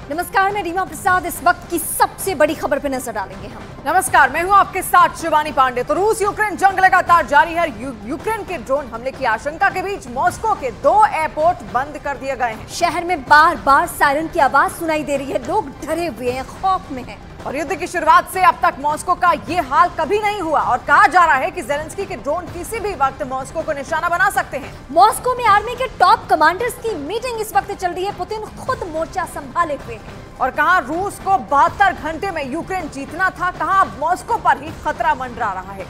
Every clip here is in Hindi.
नमस्कार, मैं रीमा प्रसाद। इस वक्त की सबसे बड़ी खबर पे नजर डालेंगे हम। नमस्कार, मैं हूं आपके साथ शिवानी पांडे। तो रूस यूक्रेन जंग लगातार जारी है। यूक्रेन के ड्रोन हमले की आशंका के बीच मॉस्को के 2 एयरपोर्ट बंद कर दिए गए हैं। शहर में बार बार सायरन की आवाज सुनाई दे रही है। लोग डरे हुए हैं, खौफ में हैं। और युद्ध की शुरुआत से अब तक मॉस्को का ये हाल कभी नहीं हुआ और कहा जा रहा है कि ज़ेलेंस्की के ड्रोन किसी भी वक्त मॉस्को को निशाना बना सकते हैं। मॉस्को में आर्मी के टॉप कमांडर्स की मीटिंग इस वक्त चल रही है। पुतिन खुद मोर्चा संभाले हुए हैं। और कहा रूस को 72 घंटे में यूक्रेन जीतना था, कहा अब मॉस्को पर ही खतरा मंडरा रहा है।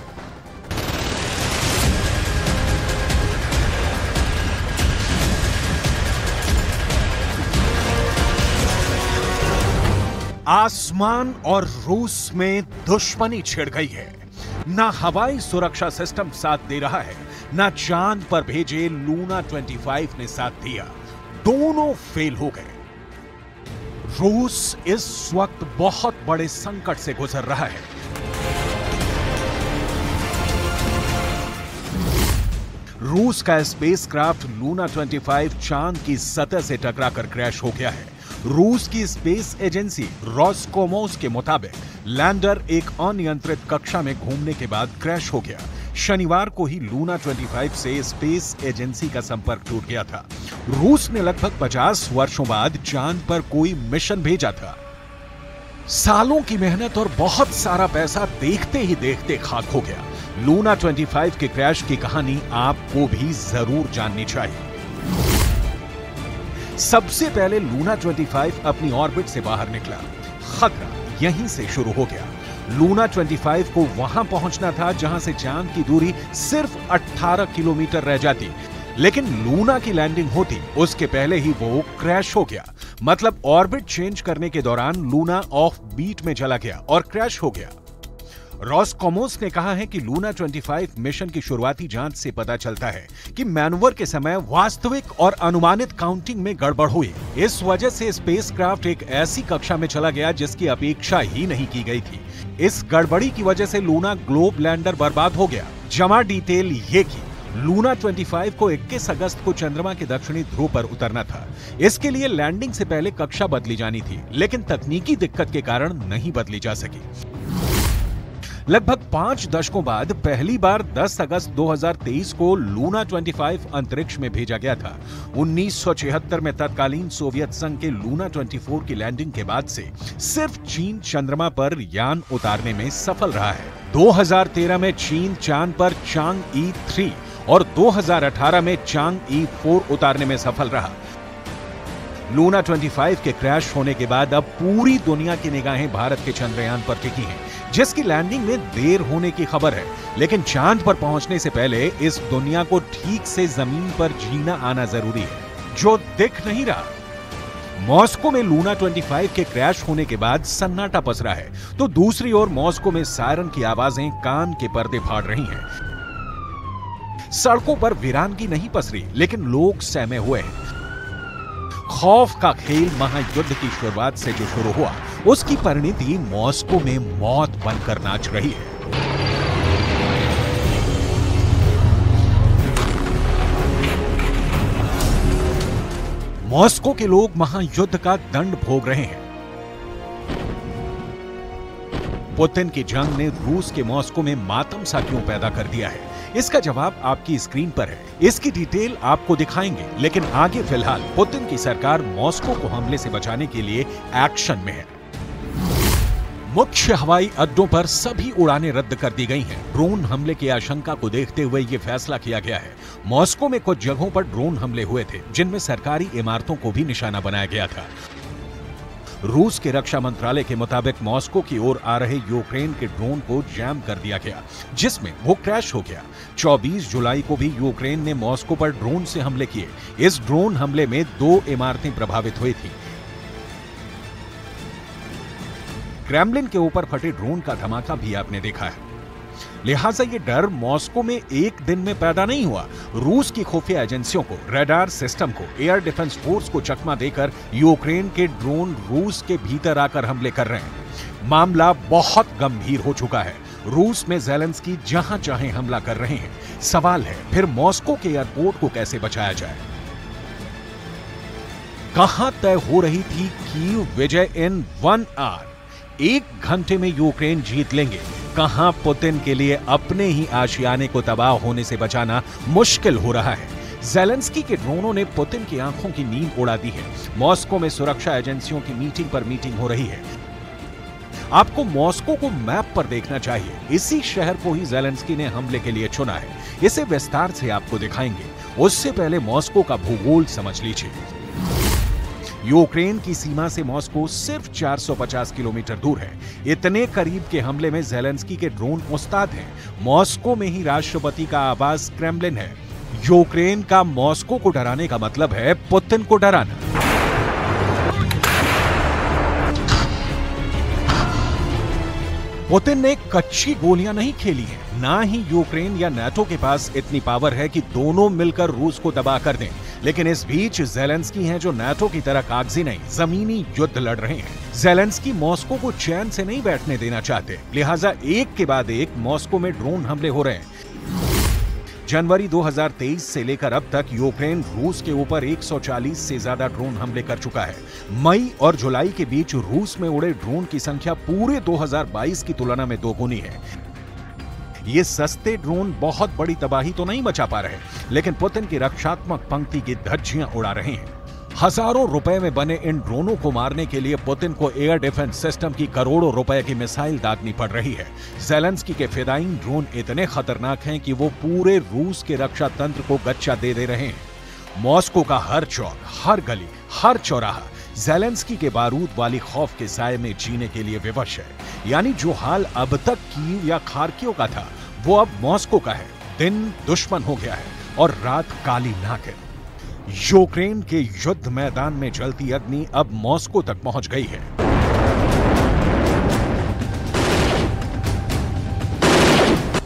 आसमान और रूस में दुश्मनी छिड़ गई है। ना हवाई सुरक्षा सिस्टम साथ दे रहा है, ना चांद पर भेजे लूना 25 ने साथ दिया। दोनों फेल हो गए। रूस इस वक्त बहुत बड़े संकट से गुजर रहा है। रूस का स्पेसक्राफ्ट लूना 25 चांद की सतह से टकराकर क्रैश हो गया है। रूस की स्पेस एजेंसी रोसकोमोस के मुताबिक लैंडर एक अनियंत्रित कक्षा में घूमने के बाद क्रैश हो गया। शनिवार को ही लूना 25 से स्पेस एजेंसी का संपर्क टूट गया था। रूस ने लगभग 50 वर्षों बाद चांद पर कोई मिशन भेजा था। सालों की मेहनत और बहुत सारा पैसा देखते ही देखते खाक हो गया। लूना 25 के क्रैश की कहानी आपको भी जरूर जाननी चाहिए। सबसे पहले लूना 25 अपनी ऑर्बिट से बाहर निकला। खतरा यहीं से शुरू हो गया। लूना 25 को वहां पहुंचना था जहां से चांद की दूरी सिर्फ 18 किलोमीटर रह जाती, लेकिन लूना की लैंडिंग होती उसके पहले ही वो क्रैश हो गया। मतलब ऑर्बिट चेंज करने के दौरान लूना ऑफ बीट में चला गया और क्रैश हो गया। रोसकोमोस ने कहा है कि लूना 25 मिशन की शुरुआती जांच से पता चलता है कि मैनूवर के समय वास्तविक और अनुमानित काउंटिंग में गड़बड़ हुई। इस वजह से स्पेसक्राफ्ट एक ऐसी कक्षा में चला गया जिसकी अपेक्षा ही नहीं की गई थी। इस गड़बड़ी की वजह से लूना ग्लोब लैंडर बर्बाद हो गया। जमा डिटेल ये की लूना 25 को 21 अगस्त को चंद्रमा के दक्षिणी ध्रुव पर उतरना था। इसके लिए लैंडिंग से पहले कक्षा बदली जानी थी, लेकिन तकनीकी दिक्कत के कारण नहीं बदली जा सकी। लगभग 5 दशकों बाद पहली बार 10 अगस्त 2023 को लूना 25 अंतरिक्ष में भेजा गया था। 1976 में तत्कालीन सोवियत संघ के लूना 24 की लैंडिंग के बाद से सिर्फ चीन चंद्रमा पर यान उतारने में सफल रहा है। 2013 में चीन चांद पर चांग-ई 3 और 2018 में चांग-ई 4 उतारने में सफल रहा। लूना 25 के क्रैश होने के बाद अब पूरी दुनिया की निगाहें भारत के चंद्रयान पर टिकी हैं, जिसकी लैंडिंग में देर होने की खबर है। लेकिन चांद पर पहुंचने से पहले इस दुनिया को ठीक से जमीन पर जीना आना जरूरी है, जो दिख नहीं रहा। मॉस्को में लूना 25 के क्रैश होने के बाद सन्नाटा पसरा है, तो दूसरी ओर मॉस्को में सायरन की आवाजें कान के पर्दे फाड़ रही हैं। सड़कों पर वीरानगी नहीं पसरी, लेकिन लोग सहमे हुए हैं। खौफ का खेल महायुद्ध की शुरुआत से जो शुरू हुआ, उसकी परिणति मॉस्को में मौत बनकर नाच रही है। मॉस्को के लोग महायुद्ध का दंड भोग रहे हैं। पुतिन की जंग ने रूस के मॉस्को में मातम सा क्यों पैदा कर दिया है? इसका जवाब आपकी स्क्रीन पर है। इसकी डिटेल आपको दिखाएंगे, लेकिन आगे फिलहाल पुतिन की सरकार मॉस्को को हमले से बचाने के लिए एक्शन में है। मुख्य हवाई अड्डों पर सभी उड़ानें रद्द कर दी गई हैं। ड्रोन हमले की आशंका को देखते हुए यह फैसला किया गया है। मॉस्को में कुछ जगहों पर ड्रोन हमले हुए थे, जिनमें सरकारी इमारतों को भी निशाना बनाया गया था। रूस के रक्षा मंत्रालय के मुताबिक मॉस्को की ओर आ रहे यूक्रेन के ड्रोन को जैम कर दिया गया, जिसमें वो क्रैश हो गया। 24 जुलाई को भी यूक्रेन ने मॉस्को पर ड्रोन से हमले किए। इस ड्रोन हमले में 2 इमारतें प्रभावित हुई थीं। क्रेमलिन के ऊपर फटे ड्रोन का धमाका भी आपने देखा है। लिहाजा ये डर मॉस्को में एक दिन में पैदा नहीं हुआ। रूस की खुफिया एजेंसियों को, रडार सिस्टम को, एयर डिफेंस फोर्स को चकमा देकर यूक्रेन के ड्रोन रूस के भीतर आकर हमले कर रहे हैं। मामला बहुत गंभीर हो चुका है। रूस में ज़ेलेंस्की जहां चाहे हमला कर रहे हैं। सवाल है फिर मॉस्को के एयरपोर्ट को कैसे बचाया जाए। कहां तय हो रही थी कीव विजय इन 1 आवर? 1 घंटे में यूक्रेन जीत लेंगे। कहां पुतिन के लिए अपने ही आशियाने को तबाह होने से बचाना मुश्किल हो रहा है। ज़ेलेंस्की के ड्रोनों ने पुतिन की आंखों की नींद उड़ा दी है। मॉस्को में सुरक्षा एजेंसियों की मीटिंग पर मीटिंग हो रही है। आपको मॉस्को को मैप पर देखना चाहिए। इसी शहर को ही ज़ेलेंस्की ने हमले के लिए चुना है। इसे विस्तार से आपको दिखाएंगे। उससे पहले मॉस्को का भूगोल समझ लीजिए। यूक्रेन की सीमा से मॉस्को सिर्फ 450 किलोमीटर दूर है। इतने करीब के हमले में ज़ेलेंस्की के ड्रोन उस्ताद हैं। मॉस्को में ही राष्ट्रपति का आवास क्रेमलिन है। यूक्रेन का मॉस्को को डराने का मतलब है पुतिन को डराना। पुतिन ने कच्ची गोलियां नहीं खेली हैं। ना ही यूक्रेन या नाटो के पास इतनी पावर है कि दोनों मिलकर रूस को तबाह कर दें। लेकिन इस बीच ज़ेलेंस्की हैं जो नाटो की तरह कागजी नहीं, जमीनी युद्ध लड़ रहे हैं। ज़ेलेंस्की मॉस्को को चैन से नहीं बैठने देना चाहते, लिहाजा एक के बाद एक मॉस्को में ड्रोन हमले हो रहे हैं। जनवरी 2023 से लेकर अब तक यूक्रेन रूस के ऊपर 140 से ज्यादा ड्रोन हमले कर चुका है। मई और जुलाई के बीच रूस में उड़े ड्रोन की संख्या पूरे 2022 की तुलना में दोगुनी है। ये सस्ते ड्रोन बहुत बड़ी तबाही तो नहीं मचा पा रहे, लेकिन पुतिन की रक्षात्मक पंक्ति की धज्जियां उड़ा रहे हैं। हजारों रुपए में बने इन ड्रोनों को मारने के लिए पुतिन को एयर डिफेंस सिस्टम की करोड़ों रुपए की मिसाइल दागनी पड़ रही है। ज़ेलेंस्की के फिदायीन ड्रोन इतने खतरनाक हैं कि वो पूरे रूस के रक्षा तंत्र को गच्चा दे रहे हैं। मॉस्को का हर चौक, हर गली, हर चौराहा ज़ेलेंस्की के बारूद वाली खौफ के साए में जीने के लिए विवश है। यानी जो हाल अब तक कीव या खार्किव का था, वो अब मॉस्को का है। दिन दुश्मन हो गया है और रात काली नागिन। यूक्रेन के युद्ध मैदान में जलती अग्नि अब मॉस्को तक पहुंच गई है।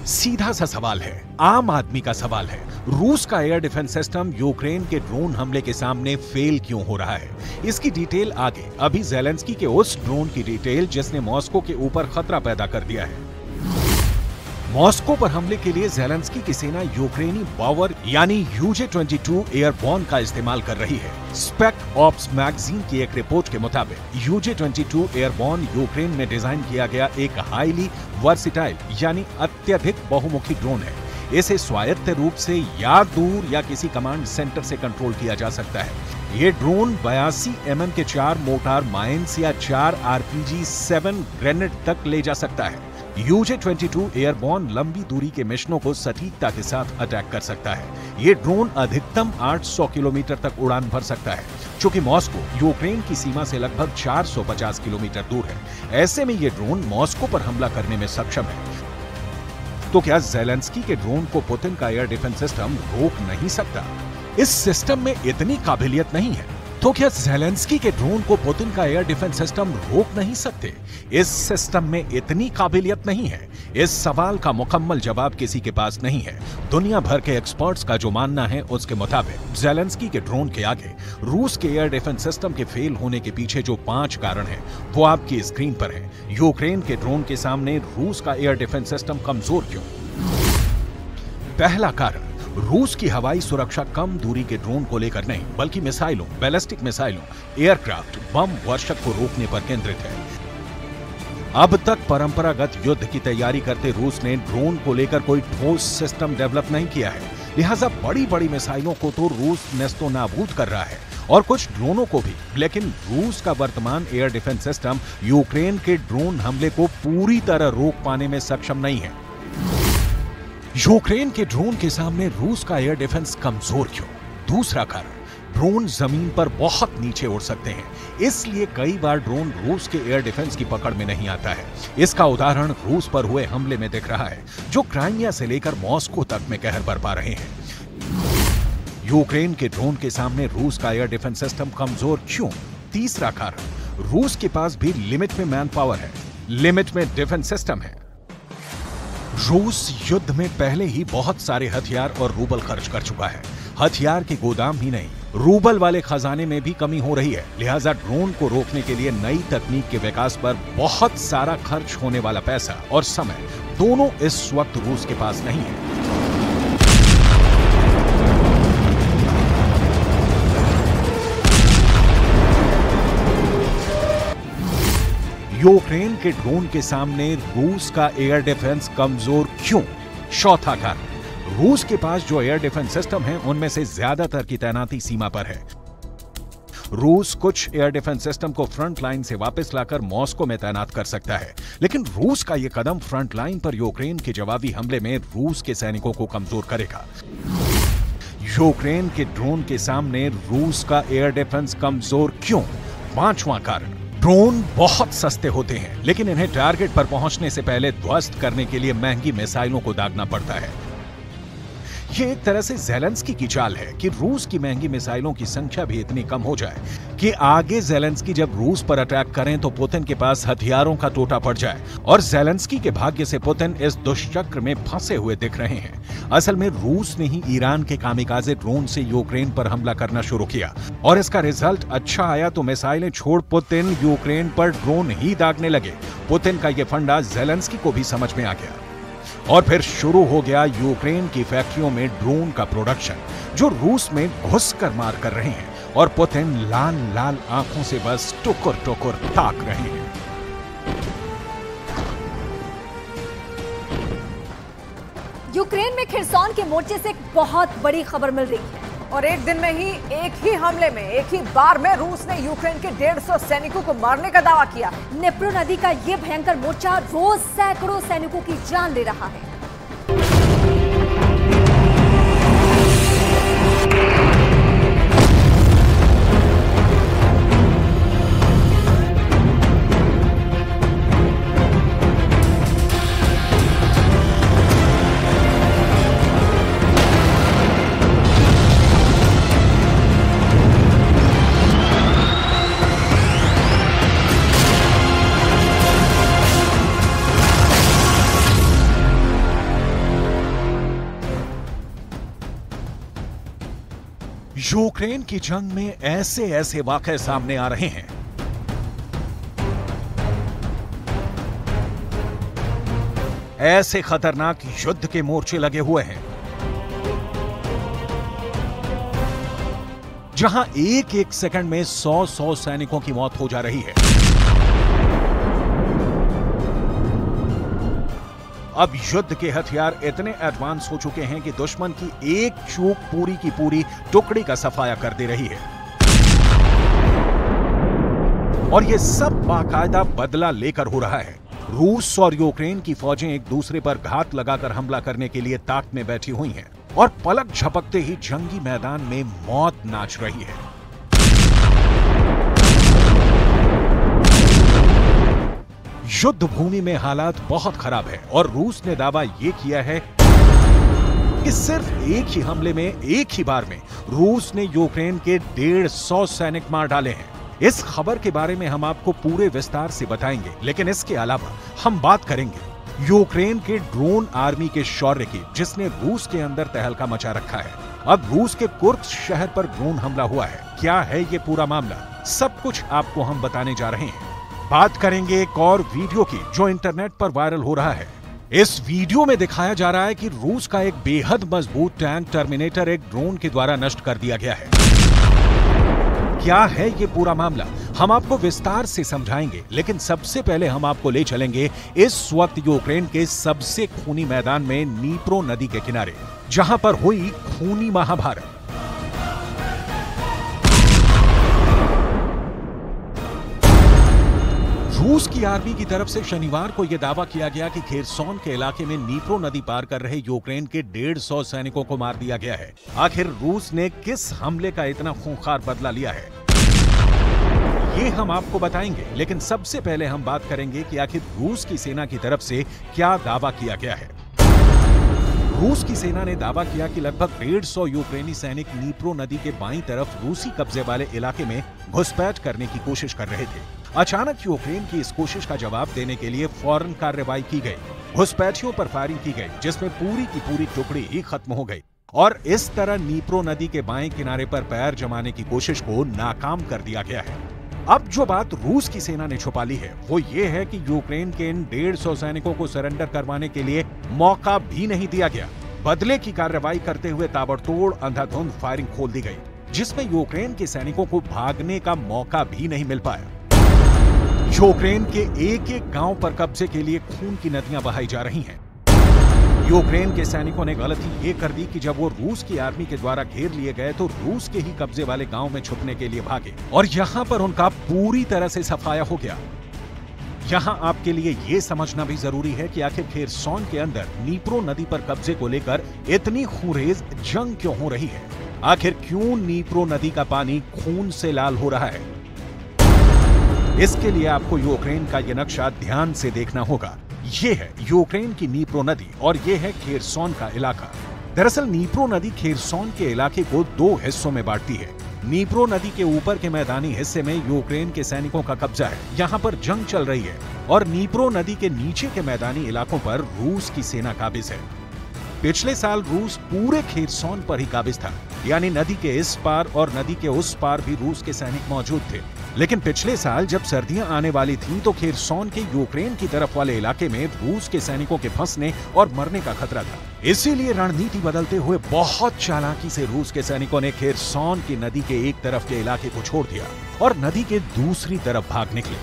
सीधा सा सवाल है, आम आदमी का सवाल है, रूस का एयर डिफेंस सिस्टम यूक्रेन के ड्रोन हमले के सामने फेल क्यों हो रहा है? इसकी डिटेल आगे। अभी ज़ेलेंस्की के उस ड्रोन की डिटेल जिसने मॉस्को के ऊपर खतरा पैदा कर दिया है। मॉस्को पर हमले के लिए ज़ेलेंस्की की सेना यूक्रेनी बावर यानी UJ-22 एयरबॉर्न का इस्तेमाल कर रही है। स्पेक ऑप्स मैगजीन की एक रिपोर्ट के मुताबिक UJ-22 एयरबॉर्न यूक्रेन में डिजाइन किया गया एक हाईली वर्सिटाइल यानी अत्यधिक बहुमुखी ड्रोन है। इसे स्वायत्त रूप से या दूर या किसी कमांड सेंटर से कंट्रोल किया जा सकता है। ये ड्रोन 82 mm के 4 मोर्टार माइंस या 4 RPG 7 ग्रेनेड तक ले जा सकता है। UJ-22 एयरबॉर्न लंबी दूरी के मिशनों को सटीकता के साथ अटैक कर सकता है। ये ड्रोन अधिकतम 800 किलोमीटर तक उड़ान भर सकता है। चूंकि मॉस्को यूक्रेन की सीमा से लगभग 450 किलोमीटर दूर है, ऐसे में ये ड्रोन मॉस्को पर हमला करने में सक्षम है। तो क्या ज़ेलेंस्की के ड्रोन को पुतिन का एयर डिफेंस सिस्टम रोक नहीं सकता? इस सिस्टम में इतनी काबिलियत नहीं है। तो क्या ज़ेलेंस्की के ड्रोन को पुतिन का एयर डिफेंस सिस्टम रोक नहीं सकते? इस सिस्टम में इतनी काबिलियत नहीं है। इस सवाल का मुकम्मल जवाब किसी के पास नहीं है। दुनिया भर के एक्सपर्ट्स का जो मानना है उसके मुताबिक ज़ेलेंस्की के ड्रोन के आगे रूस के एयर डिफेंस सिस्टम के फेल होने के पीछे जो 5 कारण हैं, वो आपकी स्क्रीन पर है। यूक्रेन के ड्रोन के सामने रूस का एयर डिफेंस सिस्टम कमजोर क्यों? पहला कारण, रूस की हवाई सुरक्षा कम दूरी के ड्रोन को लेकर नहीं, बल्कि मिसाइलों, बैलिस्टिक मिसाइलों, एयरक्राफ्ट, बम वर्षक को रोकने पर केंद्रित है। अब तक परंपरागत युद्ध की तैयारी करते रूस ने ड्रोन को लेकर कोई ठोस सिस्टम डेवलप नहीं किया है। लिहाजा बड़ी बड़ी मिसाइलों को तो रूस नेस्तो नाबूद कर रहा है और कुछ ड्रोनों को भी। लेकिन रूस का वर्तमान एयर डिफेंस सिस्टम यूक्रेन के ड्रोन हमले को पूरी तरह रोक पाने में सक्षम नहीं है। यूक्रेन के ड्रोन के सामने रूस का एयर डिफेंस कमजोर क्यों? दूसरा कारण, ड्रोन जमीन पर बहुत नीचे उड़ सकते हैं, इसलिए कई बार ड्रोन रूस के एयर डिफेंस की पकड़ में नहीं आता है। इसका उदाहरण रूस पर हुए हमले में दिख रहा है, जो क्राइमिया से लेकर मॉस्को तक में कहर बरपा रहे हैं। यूक्रेन के ड्रोन के सामने रूस का एयर डिफेंस सिस्टम कमजोर क्यों? तीसरा कारण, रूस के पास भी लिमिट में मैन पावर है, लिमिट में डिफेंस सिस्टम है। रूस युद्ध में पहले ही बहुत सारे हथियार और रूबल खर्च कर चुका है। हथियार के गोदाम ही नहीं, रूबल वाले खजाने में भी कमी हो रही है। लिहाजा ड्रोन को रोकने के लिए नई तकनीक के विकास पर बहुत सारा खर्च होने वाला पैसा और समय दोनों इस वक्त रूस के पास नहीं है। यूक्रेन के ड्रोन के सामने रूस का एयर डिफेंस कमजोर क्यों? चौथा कारण, रूस के पास जो एयर डिफेंस सिस्टम है उनमें से ज्यादातर की तैनाती सीमा पर है। रूस कुछ एयर डिफेंस सिस्टम को फ्रंट लाइन से वापस लाकर मॉस्को में तैनात कर सकता है, लेकिन रूस का यह कदम फ्रंट लाइन पर यूक्रेन के जवाबी हमले में रूस के सैनिकों को कमजोर करेगा। यूक्रेन के ड्रोन के सामने रूस का एयर डिफेंस कमजोर क्यों? पांचवां कारण, ड्रोन बहुत सस्ते होते हैं, लेकिन इन्हें टारगेट पर पहुंचने से पहले ध्वस्त करने के लिए महंगी मिसाइलों को दागना पड़ता है। ये एक तरह से ज़ेलेंस्की की चाल है कि रूस की महंगी मिसाइलों की संख्या भी इतनी कम हो जाए कि आगे ज़ेलेंस्की जब रूस पर अटैक करें तो पुतिन के पास हथियारों का टोटा पड़ जाए। और ज़ेलेंस्की के भाग्य से पुतिन इस दुष्चक्र में फंसे हुए दिख रहे हैं। असल में रूस ने ही ईरान के कामिकाज़े ड्रोन से यूक्रेन पर हमला करना शुरू किया और इसका रिजल्ट अच्छा आया तो मिसाइलें छोड़ पुतिन यूक्रेन पर ड्रोन ही दागने लगे। पुतिन का यह फंडा ज़ेलेंस्की को भी समझ में आ गया और फिर शुरू हो गया यूक्रेन की फैक्ट्रियों में ड्रोन का प्रोडक्शन, जो रूस में घुसकर मार कर रहे हैं और पुतिन लाल लाल आंखों से बस टुकुर टुकुर ताक रहे हैं। यूक्रेन में खिरसॉन के मोर्चे से एक बहुत बड़ी खबर मिल रही है और एक दिन में ही एक ही हमले में एक ही बार में रूस ने यूक्रेन के 150 सैनिकों को मारने का दावा किया। निप्रो नदी का यह भयंकर मोर्चा रोज सैकड़ों सैनिकों की जान ले रहा है। यूक्रेन की जंग में ऐसे ऐसे वाकये सामने आ रहे हैं ऐसे खतरनाक युद्ध के मोर्चे लगे हुए हैं जहां एक एक सेकंड में 100 सैनिकों की मौत हो जा रही है। अब युद्ध के हथियार इतने एडवांस हो चुके हैं कि दुश्मन की एक चूक पूरी की पूरी टुकड़ी का सफाया कर दे रही है और यह सब बाकायदा बदला लेकर हो रहा है। रूस और यूक्रेन की फौजें एक दूसरे पर घात लगाकर हमला करने के लिए ताक में बैठी हुई हैं और पलक झपकते ही जंगी मैदान में मौत नाच रही है। युद्ध भूमि में हालात बहुत खराब है और रूस ने दावा यह किया है कि सिर्फ एक ही हमले में एक ही बार में रूस ने यूक्रेन के 150 सैनिक मार डाले हैं। इस खबर के बारे में हम आपको पूरे विस्तार से बताएंगे, लेकिन इसके अलावा हम बात करेंगे यूक्रेन के ड्रोन आर्मी के शौर्य की, जिसने रूस के अंदर तहलका मचा रखा है। अब रूस के कुर्स्क शहर पर ड्रोन हमला हुआ है। क्या है ये पूरा मामला, सब कुछ आपको हम बताने जा रहे हैं। बात करेंगे एक और वीडियो की जो इंटरनेट पर वायरल हो रहा है। इस वीडियो में दिखाया जा रहा है कि रूस का एक बेहद मजबूत टैंक टर्मिनेटर एक ड्रोन के द्वारा नष्ट कर दिया गया है। क्या है ये पूरा मामला, हम आपको विस्तार से समझाएंगे, लेकिन सबसे पहले हम आपको ले चलेंगे इस वक्त यूक्रेन के सबसे खूनी मैदान में, नीप्रो नदी के किनारे, जहां पर हुई खूनी महाभारत। रूस की आर्मी की तरफ से शनिवार को यह दावा किया गया कि खेरसॉन के इलाके में नीप्रो नदी पार कर रहे यूक्रेन के 150 सैनिकों को मार दिया गया है। आखिर रूस ने किस हमले का इतना खूंखार बदला लिया है, ये हम आपको बताएंगे, लेकिन सबसे पहले हम बात करेंगे कि आखिर रूस की सेना की तरफ से क्या दावा किया गया है। रूस की सेना ने दावा किया कि लगभग 150 यूक्रेनी सैनिक नीप्रो नदी के बाईं तरफ रूसी कब्जे वाले इलाके में घुसपैठ करने की कोशिश कर रहे थे। अचानक यूक्रेन की इस कोशिश का जवाब देने के लिए फौरन कार्रवाई की गई। घुसपैठियों पर फायरिंग की गई, जिसमें पूरी की पूरी टुकड़ी ही खत्म हो गई और इस तरह नीप्रो नदी के बाएं किनारे पर पैर जमाने की कोशिश को नाकाम कर दिया गया है। अब जो बात रूस की सेना ने छुपा ली है वो ये है कि यूक्रेन के इन 150 सैनिकों को सरेंडर करवाने के लिए मौका भी नहीं दिया गया। बदले की कार्रवाई करते हुए ताबड़तोड़ अंधाधुंध फायरिंग खोल दी गई, जिसमें यूक्रेन के सैनिकों को भागने का मौका भी नहीं मिल पाया। यूक्रेन के एक एक गांव पर कब्जे के लिए खून की नदियां बहाई जा रही हैं। यूक्रेन के सैनिकों ने गलती ये कर दी कि जब वो रूस की आर्मी के द्वारा घेर लिए गए तो रूस के ही कब्जे वाले गांव में छुपने के लिए भागे और यहां पर उनका पूरी तरह से सफाया हो गया। यहां आपके लिए ये समझना भी जरूरी है कि आखिर खेरसॉन के अंदर नीप्रो नदी पर कब्जे को लेकर इतनी खूंरेज जंग क्यों हो रही है। आखिर क्यों नीप्रो नदी का पानी खून से लाल हो रहा है। इसके लिए आपको यूक्रेन का यह नक्शा ध्यान से देखना होगा। ये है यूक्रेन की नीप्रो नदी और ये है खेरसॉन का इलाका। दरअसल नीप्रो नदी खेरसॉन के इलाके को दो हिस्सों में बांटती है। नीप्रो नदी के ऊपर के मैदानी हिस्से में यूक्रेन के सैनिकों का कब्जा है, यहाँ पर जंग चल रही है, और नीप्रो नदी के नीचे के मैदानी इलाकों पर रूस की सेना काबिज है। पिछले साल रूस पूरे खेरसॉन पर ही काबिज था, यानी नदी के इस पार और नदी के उस पार भी रूस के सैनिक मौजूद थे। लेकिन पिछले साल जब सर्दियां आने वाली थीं तो खेरसॉन के यूक्रेन की तरफ वाले इलाके में रूस के सैनिकों के फंसने और मरने का खतरा था। इसीलिए रणनीति बदलते हुए बहुत चालाकी से रूस के सैनिकों ने खेरसॉन की नदी के एक तरफ के इलाके को छोड़ दिया और नदी के दूसरी तरफ भाग निकले।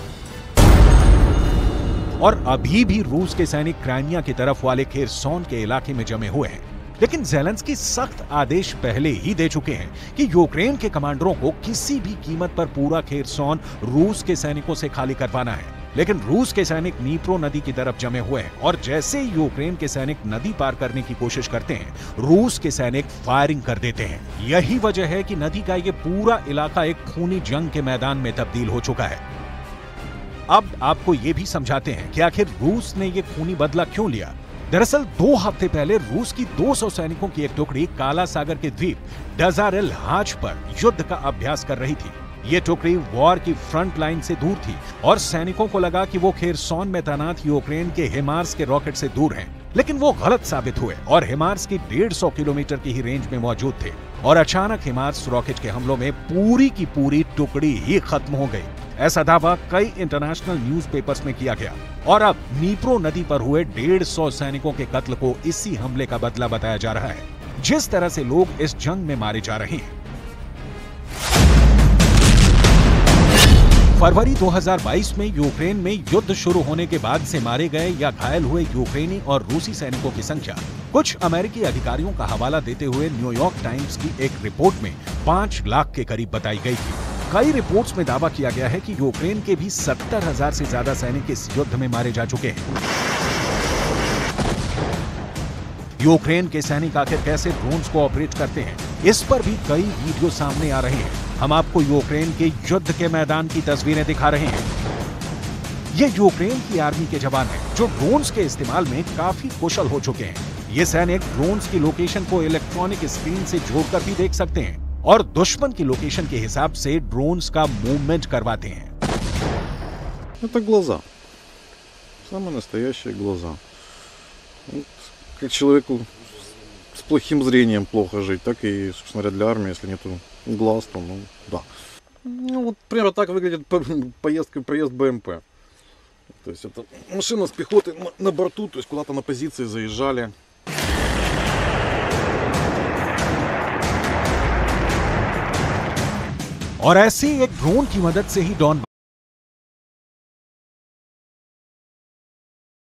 और अभी भी रूस के सैनिक क्राइमिया की तरफ वाले खेरसॉन के इलाके में जमे हुए हैं। लेकिन ज़ेलेंस्की सख्त आदेश पहले ही दे चुके हैं कि यूक्रेन के कमांडरों को किसी भी कीमत पर पूरा खेरसॉन रूस के सैनिकों से खाली करवाना है। लेकिन रूस के सैनिक नीप्रो नदी की तरफ जमे हुए हैं और जैसे ही यूक्रेन के सैनिक नदी पार करने की कोशिश करते हैं, रूस के सैनिक फायरिंग कर देते हैं। यही वजह है कि नदी का ये पूरा इलाका एक खूनी जंग के मैदान में तब्दील हो चुका है। अब आपको ये भी समझाते हैं कि आखिर रूस ने ये खूनी बदला क्यों लिया। दरअसल 2 हफ्ते पहले रूस की 200 सैनिकों की एक टुकड़ी काला सागर के द्वीप डजारेल हाच पर युद्ध का अभ्यास कर रही थी। ये टुकड़ी वॉर की फ्रंट लाइन से दूर थी और सैनिकों को लगा कि वो खेरसॉन में तैनात यूक्रेन के हिमार्स के रॉकेट से दूर हैं। लेकिन वो गलत साबित हुए और हिमार्स की 150 किलोमीटर की ही रेंज में मौजूद थे और अचानक हिमार्स रॉकेट के हमलों में पूरी की पूरी टुकड़ी ही खत्म हो गई। ऐसा दावा कई इंटरनेशनल न्यूज़पेपर्स में किया गया और अब नीप्रो नदी पर हुए 150 सैनिकों के कत्ल को इसी हमले का बदला बताया जा रहा है। जिस तरह से लोग इस जंग में मारे जा रहे हैं। फरवरी 2022 में यूक्रेन में युद्ध शुरू होने के बाद से मारे गए या घायल हुए यूक्रेनी और रूसी सैनिकों की संख्या कुछ अमेरिकी अधिकारियों का हवाला देते हुए न्यूयॉर्क टाइम्स की एक रिपोर्ट में 5 लाख के करीब बताई गई थी। कई रिपोर्ट्स में दावा किया गया है कि यूक्रेन के भी 70,000 से ज्यादा सैनिक इस युद्ध में मारे जा चुके हैं। यूक्रेन के सैनिक आखिर कैसे ड्रोन्स को ऑपरेट करते हैं, इस पर भी कई वीडियो सामने आ रहे हैं। हम आपको यूक्रेन के युद्ध के मैदान की तस्वीरें दिखा रहे हैं। ये यूक्रेन की आर्मी के जवान हैं जो ड्रोन्स के इस्तेमाल में काफी कुशल हो चुके हैं। ये सैनिक ड्रोन्स की लोकेशन को इलेक्ट्रॉनिक स्क्रीन से जोड़कर भी देख सकते हैं और दुश्मन की लोकेशन के हिसाब से ड्रोन्स का मूवमेंट करवाते हैं। Это глаза. Самые настоящие глаза. Вот, как человеку с плохим зрением плохо жить, так и, собственно говоря, для армии, если нету глаз, то, ну, да. Ну, вот примерно так выглядит проезд БМП. То есть это машина с пехотой на борту, то есть куда-то на позиции заезжали. और ऐसे एक ड्रोन की मदद से ही डॉन